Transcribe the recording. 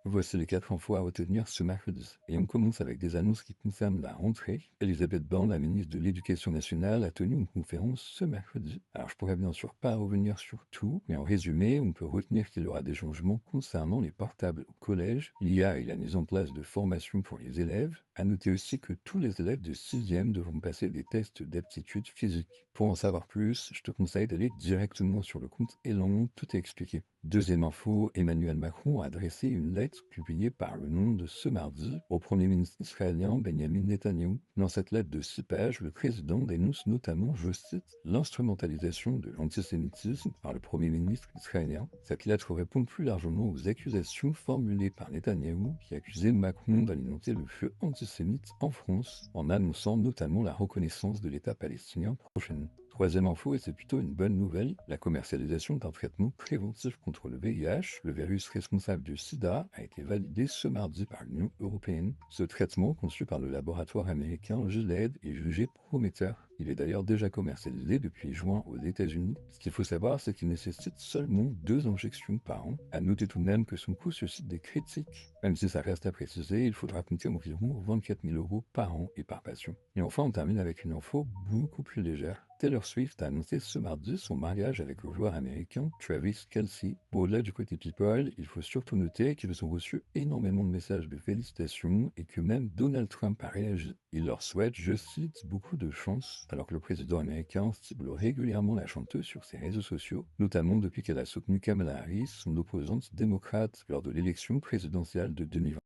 Voici les 4 infos à retenir ce mercredi. Et on commence avec des annonces qui concernent la rentrée. Elisabeth Borne, la ministre de l'Éducation nationale, a tenu une conférence ce mercredi. Alors, je pourrais bien sûr pas revenir sur tout, mais en résumé, on peut retenir qu'il y aura des changements concernant les portables au collège, l'IA et la mise en place de formations pour les élèves. À noter aussi que tous les élèves de 6e devront passer des tests d'aptitude physique. Pour en savoir plus, je te conseille d'aller directement sur le compte Elan, tout est expliqué. Deuxième info, Emmanuel Macron a adressé une lettre publiée par Le Monde ce mardi au Premier ministre israélien Benjamin Netanyahou. Dans cette lettre de 6 pages, le président dénonce notamment, je cite, l'instrumentalisation de l'antisémitisme par le Premier ministre israélien. Cette lettre répond plus largement aux accusations formulées par Netanyahou qui accusait Macron d'alimenter le feu antisémite en France en annonçant notamment la reconnaissance de l'État palestinien prochainement. Troisième info, et c'est plutôt une bonne nouvelle, la commercialisation d'un traitement préventif contre le VIH, le virus responsable du sida, a été validé ce mardi par l'Union européenne. Ce traitement, conçu par le laboratoire américain Gilead, est jugé prometteur. Il est d'ailleurs déjà commercialisé depuis juin aux États-Unis. Ce qu'il faut savoir, c'est qu'il nécessite seulement 2 injections par an. À noter tout de même que son coût suscite des critiques. Même si ça reste à préciser, il faudra compter environ 24 000 euros par an et par patient. Et enfin, on termine avec une info beaucoup plus légère. Taylor Swift a annoncé ce mardi son mariage avec le joueur américain Travis Kelce. Au-delà du côté people, il faut surtout noter qu'ils ont reçu énormément de messages de félicitations et que même Donald Trump a réagi. Il leur souhaite, je cite, beaucoup de chance, alors que le président américain cible régulièrement la chanteuse sur ses réseaux sociaux, notamment depuis qu'elle a soutenu Kamala Harris, son opposante démocrate, lors de l'élection présidentielle de 2020.